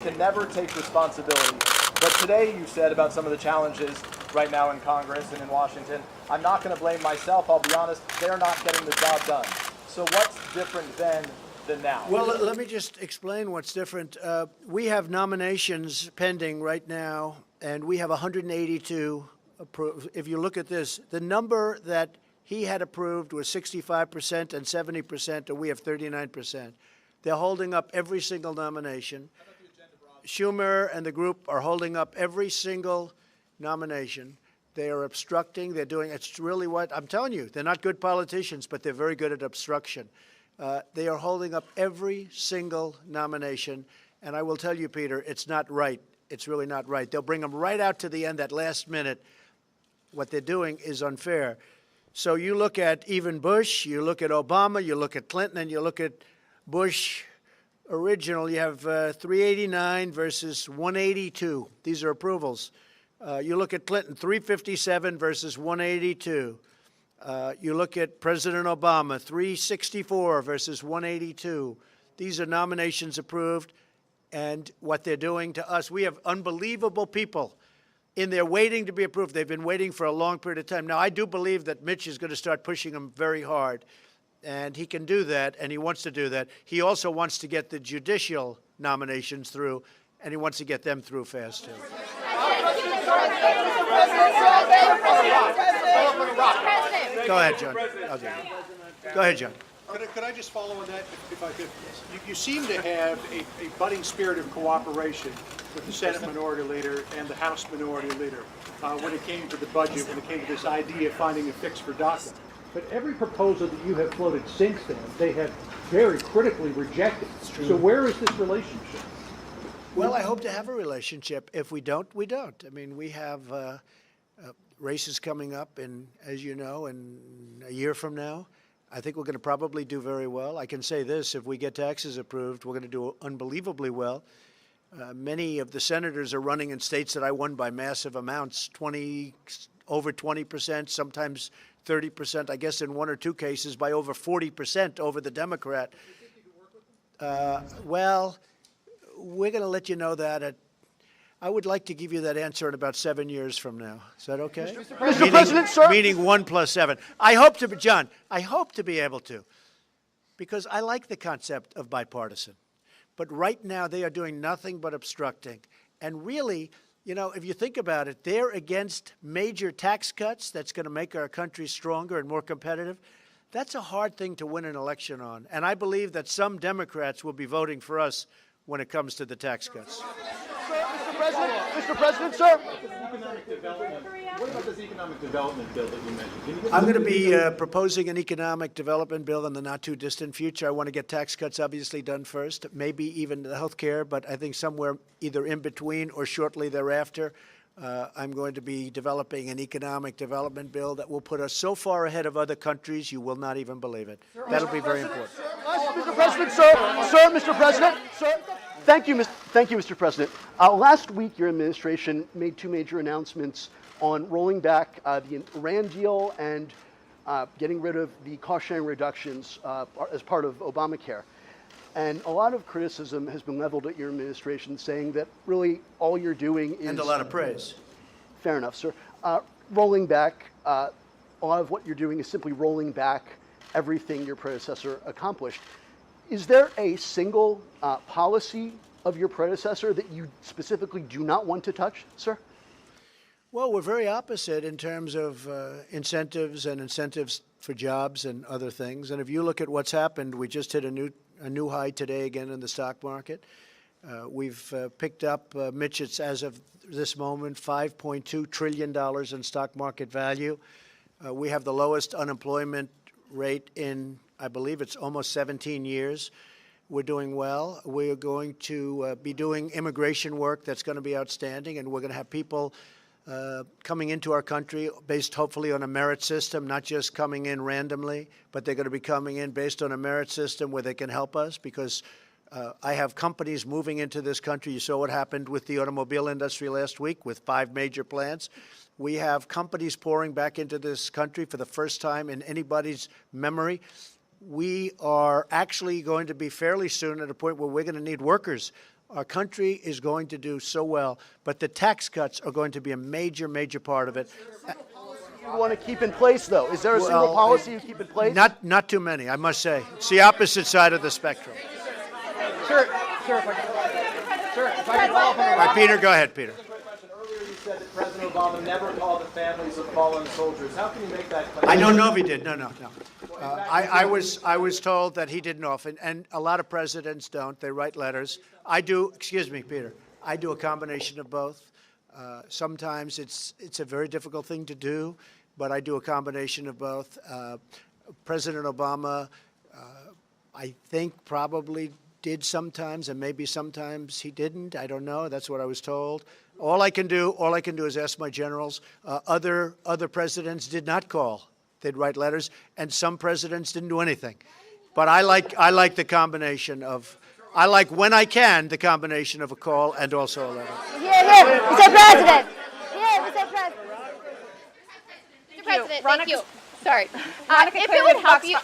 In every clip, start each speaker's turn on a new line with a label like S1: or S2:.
S1: can never take responsibility. But today you said about some of the challenges right now in Congress and in Washington, I'm not going to blame myself. I'll be honest, they're not getting the job done. So what's different then than now?
S2: Well, let me just explain what's different. We have nominations pending right now, and we have 182 approved. If you look at this, the number that he had approved was 65% and 70%, and we have 39%. They're holding up every single nomination. Schumer and the group are holding up every single nomination. They are obstructing. They're doing, it's really what, I'm telling you, they're not good politicians, but they're very good at obstruction. They are holding up every single nomination. And I will tell you, Peter, it's not right. It's really not right. They'll bring them right out to the end, that last minute. What they're doing is unfair. So you look at even Bush, you look at Obama, you look at Clinton, and you look at Bush original, you have 389 versus 182. These are approvals. You look at Clinton, 357 versus 182. You look at President Obama, 364 versus 182. These are nominations approved, and what they're doing to us, we have unbelievable people in there waiting to be approved. They've been waiting for a long period of time. Now, I do believe that Mitch is going to start pushing them very hard. And he can do that, and he wants to do that. He also wants to get the judicial nominations through, and he wants to get them through fast, too. Go ahead, John. Go ahead, John.
S3: Could I just follow on that, if I could? You seem to have a budding spirit of cooperation with the Senate Minority Leader and the House Minority Leader when it came to the budget, when it came to this idea of finding a fix for DACA. But every proposal that you have floated since then, they have very critically rejected. So where is this relationship?
S2: Well, I hope to have a relationship. If we don't, we don't. I mean, we have races coming up, as you know, in a year from now. I think we're going to probably do very well. I can say this, if we get taxes approved, we're going to do unbelievably well. Many of the senators are running in states that I won by massive amounts, over 20%, sometimes 30%, I guess in one or two cases, by over 40% over the Democrat. Well, we're going to let you know that. I would like to give you that answer in about 7 years from now. Is that okay?
S1: Mr. President, sir.
S2: Meaning 1 + 7. I hope to be, John, I hope to be able to, because I like the concept of bipartisan. But right now, they are doing nothing but obstructing. And really, you know, if you think about it, they're against major tax cuts that's going to make our country stronger and more competitive. That's a hard thing to win an election on. And I believe that some Democrats will be voting for us when it comes to the tax cuts.
S1: Mr. President, sir.
S4: What about this economic development bill that you mentioned?
S2: I'm going to be proposing an economic development bill in the not-too-distant future. I want to get tax cuts obviously done first, maybe even the health care, but I think somewhere either in between or shortly thereafter, I'm going to be developing an economic development bill that will put us so far ahead of other countries, you will not even believe it. That'll be very important.
S5: Mr. President, sir, Mr. President, sir. Thank you, Mr. President. Last week, your administration made two major announcements on rolling back the Iran deal and getting rid of the cost-sharing reductions as part of Obamacare. And a lot of criticism has been leveled at your administration, saying that really all you're doing is—
S2: And a lot of praise.
S5: Fair enough, sir. Rolling back, a lot of what you're doing is simply rolling back everything your predecessor accomplished. Is there a single policy of your predecessor that you specifically do not want to touch, sir?
S2: Well, we're very opposite in terms of incentives and incentives for jobs and other things. And if you look at what's happened, we just hit a new high today again in the stock market. We've picked up, Mitch, it's as of this moment, $5.2 trillion in stock market value. We have the lowest unemployment rate in, I believe it's almost 17 years. We're doing well. We're going to be doing immigration work that's going to be outstanding, and we're going to have people coming into our country based hopefully on a merit system, not just coming in randomly, but they're going to be coming in based on a merit system where they can help us, because I have companies moving into this country. You saw what happened with the automobile industry last week with 5 major plants. We have companies pouring back into this country for the first time in anybody's memory. We are actually going to be fairly soon at a point where we're going to need workers Our country is going to do so well, but the tax cuts are going to be a major, major part of it.
S5: You want to keep in place, though? Is there a single policy you keep in place?
S2: Not too many, I must say. It's the opposite side of the spectrum.
S5: Sir, if I could follow up on
S2: All right, Peter, go ahead, Peter.
S1: Earlier you said that President Obama never called the families of fallen soldiers. How can you make that claim?
S2: I don't know if he did. No. I was told that he didn't often, and a lot of presidents don't. They write letters. I do. Excuse me, Peter. I do a combination of both. Sometimes it's a very difficult thing to do, but I do a combination of both. President Obama, I think, probably did sometimes, and maybe sometimes he didn't. I don't know. That's what I was told. All I can do is ask my generals. Other presidents did not call. They'd write letters, and some presidents didn't do anything. But I like the combination of, I like when I can the combination of a call and also a letter.
S6: Here, Mr. President. Here, Mr. President.
S7: Mr. President, thank you. Sorry. If it would help you,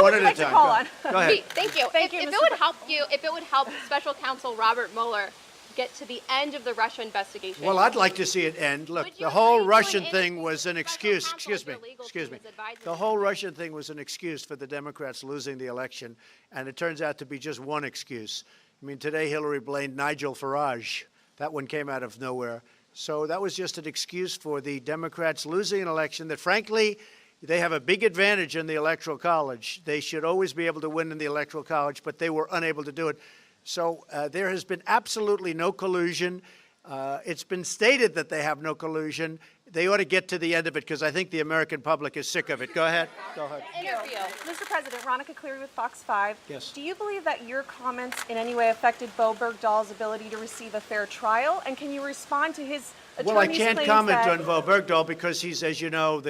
S2: One at a time. Go ahead.
S7: thank you. If it would help Special Counsel Robert Mueller get to the end of the Russia investigation.
S2: Well, I'd like to see it end. Look,
S7: Would you
S2: the whole
S7: agree to
S2: Russian
S7: an
S2: thing was an
S7: special
S2: excuse.
S7: counsel
S2: Excuse me.
S7: of your legal
S2: Excuse me.
S7: team's advisors?
S2: The whole Russian thing was an excuse for the Democrats losing the election, and it turns out to be just one excuse. I mean, today Hillary blamed Nigel Farage. That one came out of nowhere. So that was just an excuse for the Democrats losing an election that, frankly, they have a big advantage in the Electoral College. They should always be able to win in the Electoral College, but they were unable to do it. So there has been absolutely no collusion. It's been stated that they have no collusion. They ought to get to the end of it because I think the American public is sick of it. Go ahead.
S7: Interview.
S8: Mr. President, Veronica Cleary with Fox 5.
S2: Yes.
S8: Do you believe that your comments in any way affected Bo Bergdahl's ability to receive a fair trial? And can you respond to his attorney's
S2: Well, I can't
S8: claims
S2: comment
S8: that-
S2: on Bo Bergdahl because he's, as you know,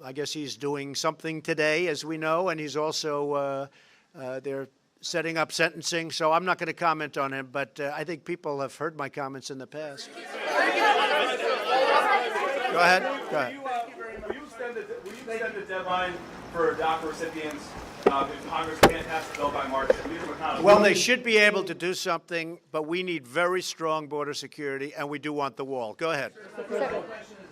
S2: I guess he's doing something today, as we know, and he's also they're setting up sentencing. So I'm not going to comment on him, but I think people have heard my comments in the past. Go ahead.
S4: Will you extend the deadline for DACA recipients if Congress can't pass the bill by March? Mitch McConnell.
S2: Well, they should be able to do something, but we need very strong border security, and we do want the wall. Go ahead.
S9: The question is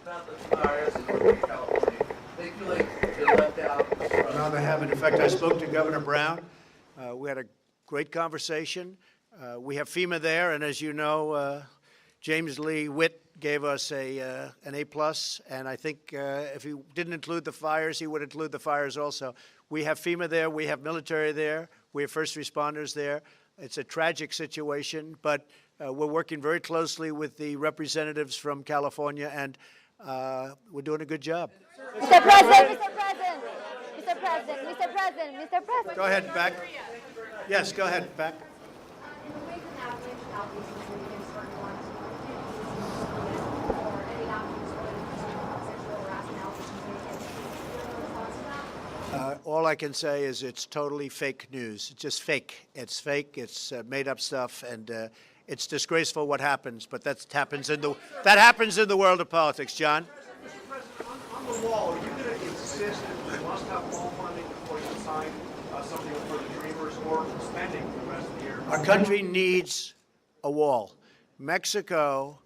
S9: about the fires in California. They feel like they're left out.
S2: No, they haven't. In fact, I spoke to Governor Brown. We had a great conversation. We have FEMA there, and as you know, James Lee Witt gave us an A+, and I think if he didn't include the fires, he would include the fires also. We have FEMA there. We have military there. We have first responders there. It's a tragic situation, but we're working very closely with the representatives from California, and we're doing a good job.
S6: Mr. President, Mr. President, Mr. President, Mr. President, Mr. President.
S2: Go ahead, back. Yes, go ahead, back. All I can say is it's totally fake news. It's just fake. It's fake. It's made up stuff, and it's disgraceful what happens. But that happens in the world of politics. John.
S3: Mr. President, on the wall, are you going to insist that we must have wall funding before you sign something for the Dreamers or spending for the rest of the year?
S2: Our country needs a wall. Mexico,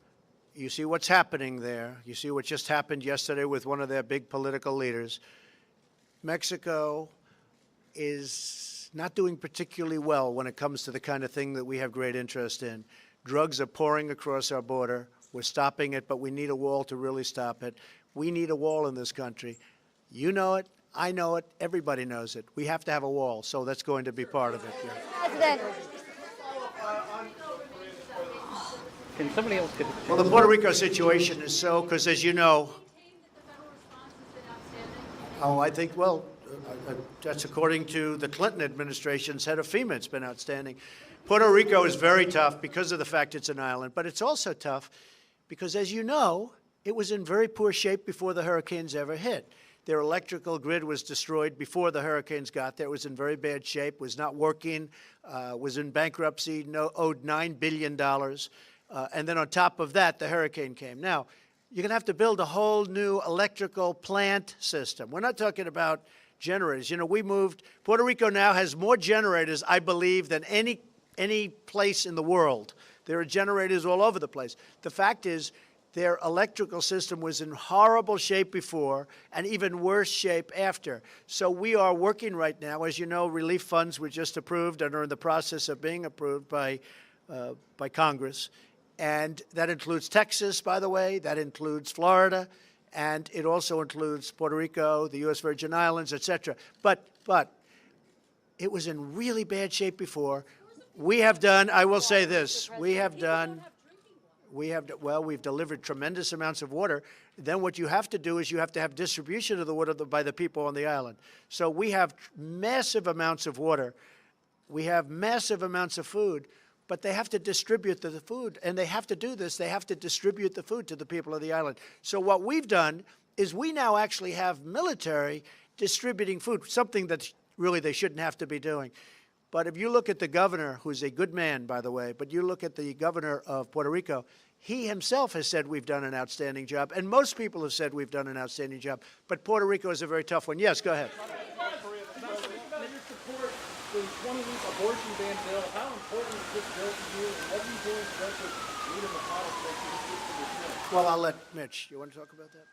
S2: you see what's happening there. You see what just happened yesterday with one of their big political leaders. Mexico is not doing particularly well when it comes to the kind of thing that we have great interest in. Drugs are pouring across our border. We're stopping it, but we need a wall to really stop it. We need a wall in this country. You know it. I know it. Everybody knows it. We have to have a wall, so that's going to be part of it. Yeah.
S6: President.
S9: Can somebody else get
S2: Well, the Puerto Rico situation is so, because as you know, I think, that's according to the Clinton administration's head of FEMA. It's been outstanding. Puerto Rico is very tough because of the fact it's an island, but it's also tough because, as you know, it was in very poor shape before the hurricanes ever hit. Their electrical grid was destroyed before the hurricanes got there. It was in very bad shape, was not working, was in bankruptcy, owed $9 billion. And then on top of that, the hurricane came. Now, you're going to have to build a whole new electrical plant system. We're not talking about generators. You know, Puerto Rico now has more generators, I believe, than any place in the world. There are generators all over the place. The fact is, their electrical system was in horrible shape before and even worse shape after. So we are working right now. As you know, relief funds were just approved and are in the process of being approved by Congress. And that includes Texas, by the way. That includes Florida. And it also includes Puerto Rico, the U.S. Virgin Islands, et cetera. But it was in really bad shape before. We have done, I will say this, we've delivered tremendous amounts of water. Then what you have to do is you have to have distribution of the water by the people on the island. So we have massive amounts of water. We have massive amounts of food, but they have to distribute the food. And they have to do this. They have to distribute the food to the people of the island. So what we've done is we now actually have military distributing food, something that really they shouldn't have to be doing. But if you look at the governor, who's a good man, by the way, but you look at the governor of Puerto Rico, he himself has said we've done an outstanding job, and most people have said we've done an outstanding job. But Puerto Rico is a very tough one. Yes, go ahead.
S10: The 20-week abortion ban bill, how important is this bill to you, and what are you doing in terms of Mitch McConnell to make this bill?
S2: Well, I'll let Mitch. You want to talk about that,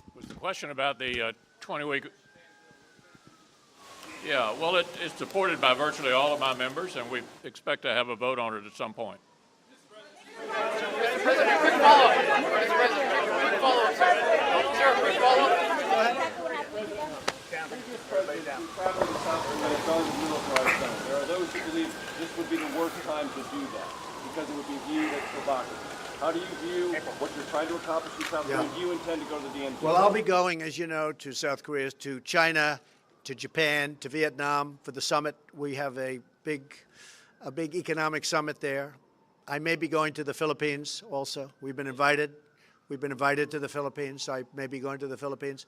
S2: Mitch?
S11: Was the question about the 20-week? Yeah, well, it's supported by virtually all of my members, and we expect to have a vote on it at some point.
S10: There are those who believe this would be the worst time to do that because it would be viewed as provocative. How do you view what you're trying to accomplish in South Korea? Do you intend to go to the DNC?
S2: Well, I'll be going, as you know, to South Korea, to China, to Japan, to Vietnam for the summit. We have a big economic summit there. I may be going to the Philippines also. We've been invited. We've been invited to the Philippines, so I may be going to the Philippines.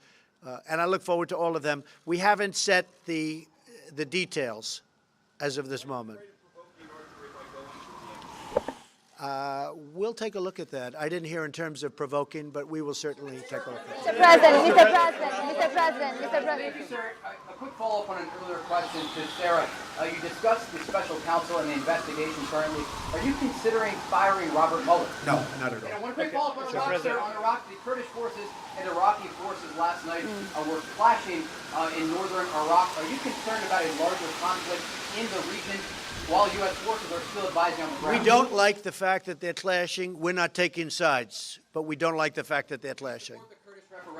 S2: And I look forward to all of them. We haven't set the details as of this moment. We'll take a look at that. I didn't hear in terms of provoking, but we will certainly take a look at that.
S6: Mr. President.
S9: Sir, a quick follow-up on an earlier question to Sarah. You discussed the special counsel and the investigation currently. Are you considering firing Robert Mueller?
S2: No, not at all.
S9: And one quick follow-up on Iraq, sir. On Iraq, the Kurdish forces and Iraqi forces last night were clashing in northern Iraq. Are you concerned about a larger conflict in the region while U.S. forces are still advising on the ground?
S2: We don't like the fact that they're clashing. We're not taking sides, but we don't like the fact that they're clashing.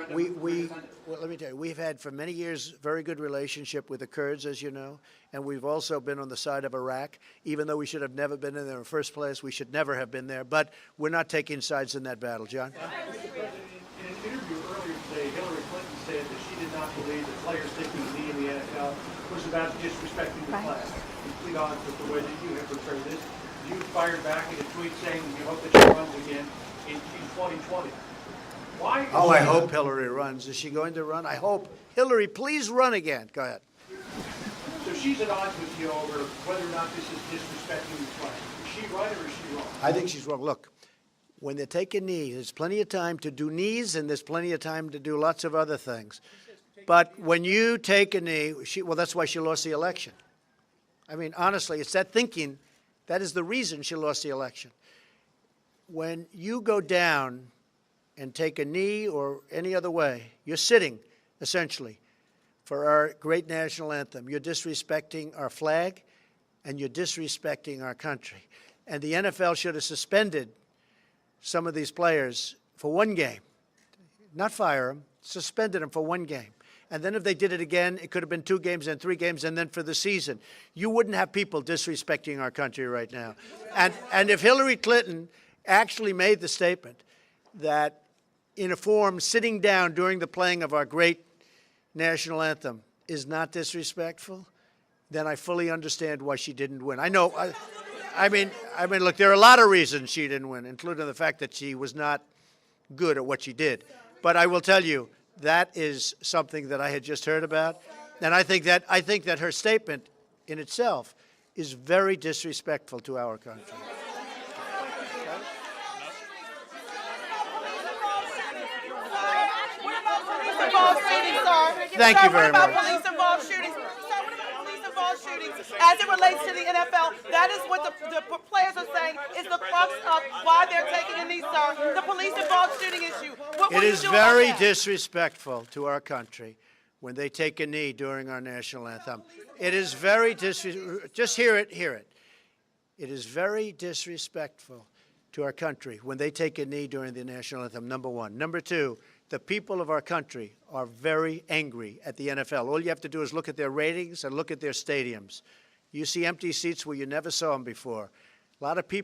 S2: Well, let me tell you, we've had for many years very good relationship with the Kurds, as you know, and we've also been on the side of Iraq. Even though we should have never been in there in the first place, we should never have been there. But we're not taking sides in that battle, John.
S3: In an interview earlier today, Hillary Clinton said that she did not believe that players taking a knee in the NFL was about disrespecting the flag. Complete odds with the way that you have portrayed this. You fired back in a tweet saying you hope that she runs again in 2020. Why?
S2: Oh, I hope Hillary runs. Is she going to run? I hope. Hillary, please run again. Go ahead.
S3: So she's at odds with you over whether or not this is disrespecting the flag. Is she right or is she wrong?
S2: I think she's wrong. Look, when they take a knee, there's plenty of time to do knees, and there's plenty of time to do lots of other things. But when you take a knee, well, that's why she lost the election. I mean, honestly, it's that thinking. That is the reason she lost the election. When you go down and take a knee or any other way, you're sitting, essentially, for our great national anthem. You're disrespecting our flag, and you're disrespecting our country. And the NFL should have suspended some of these players for one game. Not fire them, suspended them for one game. And then if they did it again, it could have been 2 games and 3 games, and then for the season. You wouldn't have people disrespecting our country right now. And if Hillary Clinton actually made the statement that in a form sitting down during the playing of our great national anthem is not disrespectful, then I fully understand why she didn't win. I know, I mean, look, there are a lot of reasons she didn't win, including the fact that she was not good at what she did. But I will tell you, that is something that I had just heard about, and I think that her statement in itself is very disrespectful to our country.
S12: Police-involved shootings, sir.
S2: Thank you very much.
S12: Police-involved shootings. Sir, what about police-involved shootings as it relates to the NFL. That is what the players are saying is the crux of why they're taking a knee, sir. The police involved shooting issue. What will
S2: It
S12: you
S2: is
S12: do about
S2: very
S12: that?
S2: disrespectful to our country when they take a knee during our national anthem. It is very just hear it. It is very disrespectful to our country when they take a knee during the national anthem, number one. Number two, the people of our country are very angry at the NFL. All you have to do is look at their ratings and look at their stadiums. You see empty seats where you never saw them before. A lot of people